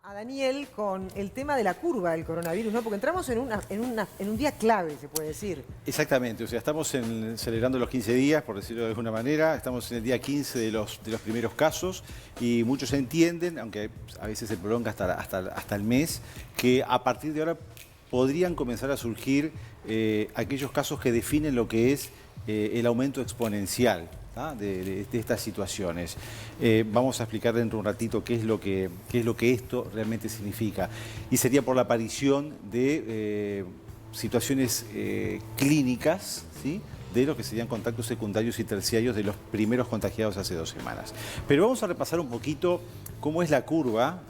a Daniel con el tema de la curva del coronavirus, ¿no? Porque entramos en un día clave, se puede decir. Exactamente, o sea, estamos celebrando los 15 días, por decirlo de alguna manera, estamos en el día 15 de los primeros casos y muchos entienden, aunque a veces se prolonga hasta el mes, que a partir de ahora podrían comenzar a surgir aquellos casos que definen lo que es el aumento exponencial de estas situaciones. Vamos a explicar dentro de un ratito qué es lo que esto realmente significa. Y sería por la aparición de situaciones clínicas, ¿sí?, de lo que serían contactos secundarios y terciarios de los primeros contagiados hace 2 semanas. Pero vamos a repasar un poquito cómo es la curva,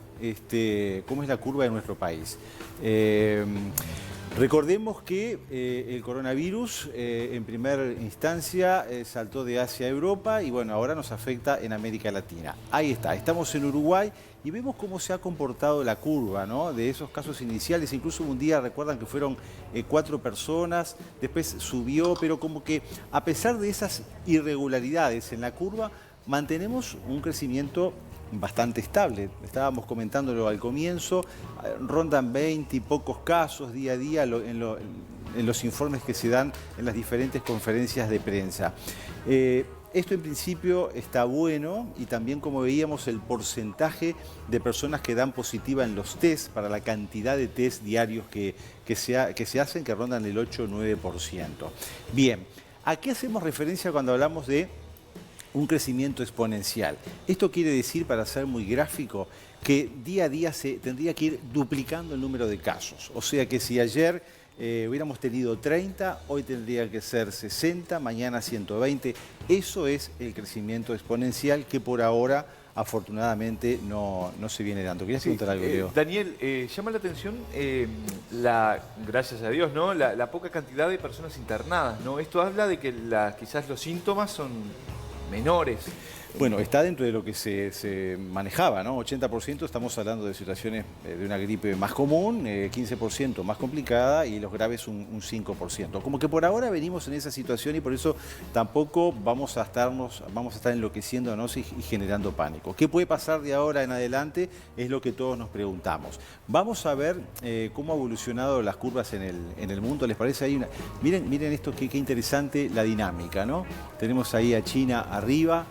cómo es la curva de nuestro país. Recordemos que el coronavirus en primera instancia saltó de Asia a Europa y bueno, ahora nos afecta en América Latina. Ahí está, estamos en Uruguay y vemos cómo se ha comportado la curva, ¿no?, de esos casos iniciales. Incluso un día recuerdan que fueron 4 personas, después subió, pero como que a pesar de esas irregularidades en la curva, mantenemos un crecimiento bastante estable. Estábamos comentándolo al comienzo, rondan 20 y pocos casos día a día en los informes que se dan en las diferentes conferencias de prensa. Esto en principio está bueno y también, como veíamos, el porcentaje de personas que dan positiva en los test para la cantidad de test diarios que se hacen, que rondan el 8 o 9%. Bien, ¿a qué hacemos referencia cuando hablamos de un crecimiento exponencial? Esto quiere decir, para ser muy gráfico, que día a día se tendría que ir duplicando el número de casos. O sea que si ayer hubiéramos tenido 30, hoy tendría que ser 60, mañana 120. Eso es el crecimiento exponencial que por ahora, afortunadamente, no se viene dando. ¿Querías preguntar algo, Leo? Daniel, llama la atención, gracias a Dios, ¿no?, la poca cantidad de personas internadas, ¿no? Esto habla de que quizás los síntomas son menores. Bueno, está dentro de lo que se manejaba, ¿no? 80% estamos hablando de situaciones de una gripe más común, 15% más complicada y los graves un 5%. Como que por ahora venimos en esa situación y por eso tampoco vamos a estar enloqueciéndonos y generando pánico. ¿Qué puede pasar de ahora en adelante? Es lo que todos nos preguntamos. Vamos a ver cómo ha evolucionado las curvas en el mundo. ¿Les parece? Miren esto, qué interesante la dinámica, ¿no? Tenemos ahí a China arriba.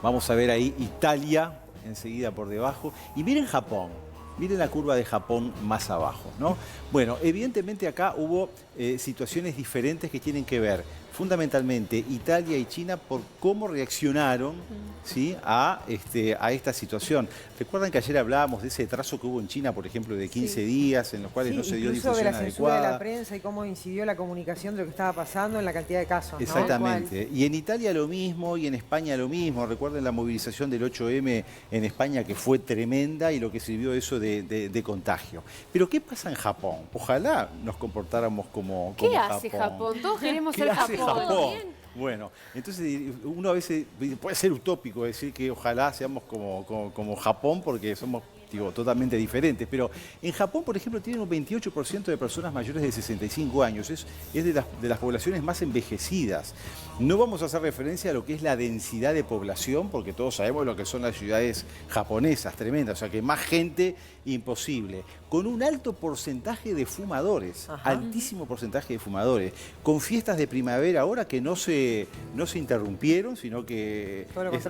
Vamos a ver ahí Italia enseguida por debajo. Y miren Japón, miren la curva de Japón más abajo, ¿no? Bueno, evidentemente acá hubo situaciones diferentes que tienen que ver fundamentalmente Italia y China por cómo reaccionaron, ¿sí?, a esta situación. Recuerdan que ayer hablábamos de ese trazo que hubo en China, por ejemplo, de 15 días, en los cuales no se dio difusión incluso de la censura adecuada. de la prensa y cómo incidió la comunicación de lo que estaba pasando en la cantidad de casos, ¿no? Exactamente. Y en Italia lo mismo, y en España lo mismo. Recuerden la movilización del 8M en España, que fue tremenda, y lo que sirvió eso de contagio. Pero ¿qué pasa en Japón? Ojalá nos comportáramos como ¿Qué Japón. hace Japón? Todos queremos ¿Qué ser hace Japón. ¿Todo bien? Bueno, entonces uno a veces puede ser utópico decir que ojalá seamos como Japón, porque somos, digo, totalmente diferentes. Pero en Japón, por ejemplo, tienen un 28% de personas mayores de 65 años. Es de las poblaciones más envejecidas. No vamos a hacer referencia a lo que es la densidad de población, porque todos sabemos lo que son las ciudades japonesas, tremendas. O sea, que más gente, imposible. Con un alto porcentaje de fumadores, altísimo porcentaje de fumadores. Con fiestas de primavera ahora que no se interrumpieron, sino que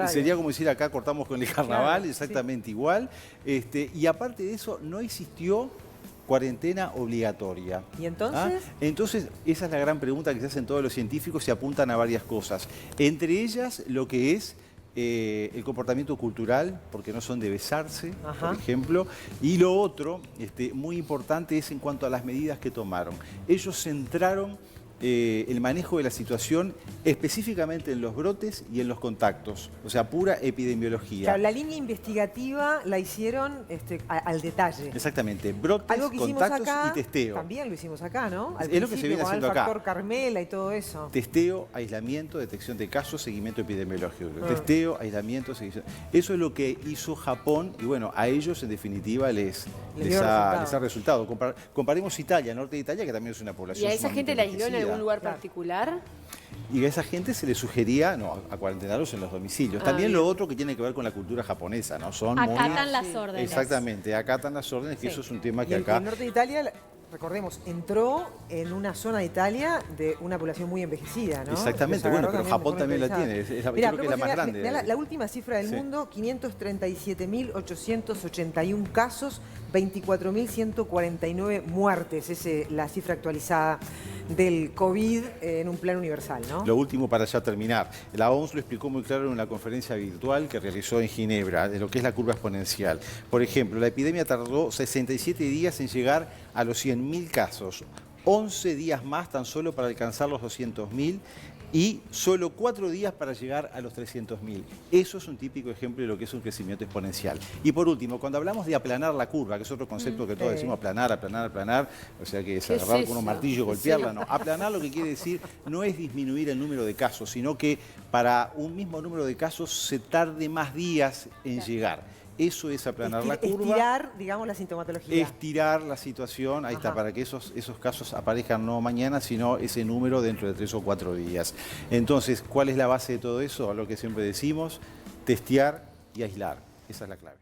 sería como decir acá cortamos con el carnaval, claro, exactamente igual. Y aparte de eso, no existió cuarentena obligatoria. ¿Y entonces? Entonces, esa es la gran pregunta que se hacen todos los científicos y apuntan a varias cosas. Entre ellas, lo que es el comportamiento cultural, porque no son de besarse, por ejemplo. Y lo otro, muy importante, es en cuanto a las medidas que tomaron. Ellos centraron el manejo de la situación específicamente en los brotes y en los contactos, o sea, pura epidemiología. Claro, la línea investigativa la hicieron al detalle. Exactamente, brotes, contactos acá, y testeo. También lo hicimos acá, ¿no? Es lo que se viene haciendo acá. El factor Carmela y todo eso. Testeo, aislamiento, detección de casos, seguimiento epidemiológico. Testeo, aislamiento, seguimiento. Eso es lo que hizo Japón y bueno, a ellos en definitiva les ha resultado. Comparemos Italia, norte de Italia, que también es una población. ¿Y a esa gente la aisló en algún algún lugar particular? Y a esa gente se le sugería a cuarentenarlos en los domicilios. También bien. lo otro que tiene que ver con la cultura japonesa, ¿no? Son Acatan muy... las órdenes. Exactamente, acatan las órdenes, que Sí. eso es un tema Y que el acá... norte de Italia, recordemos, entró en una zona de Italia de una población muy envejecida, ¿no? Exactamente, Los bueno, agarró pero Japón también la desmoralizados. tiene. Yo Mirá, creo que es la más grande. mirá la última cifra del Sí. mundo, 537.881 casos, 24.149 muertes. Es la cifra actualizada del COVID en un plano universal, ¿no? Lo último para ya terminar. La OMS lo explicó muy claro en una conferencia virtual que realizó en Ginebra, de lo que es la curva exponencial. Por ejemplo, la epidemia tardó 67 días en llegar a los 100.000 casos, 11 días más tan solo para alcanzar los 200.000 y solo 4 días para llegar a los 300.000. Eso es un típico ejemplo de lo que es un crecimiento exponencial. Y por último, cuando hablamos de aplanar la curva, que es otro concepto que todos decimos aplanar, o sea que es ¿Qué es agarrar con un eso? martillo y golpearla, no. Aplanar lo que quiere decir no es disminuir el número de casos, sino que para un mismo número de casos se tarde más días en llegar. Eso es aplanar la curva. Estirar, digamos, la sintomatología. Estirar la situación, ahí está, Ajá. para que esos casos aparezcan no mañana, sino ese número dentro de 3 o 4 días. Entonces, ¿cuál es la base de todo eso? Lo que siempre decimos, testear y aislar. Esa es la clave.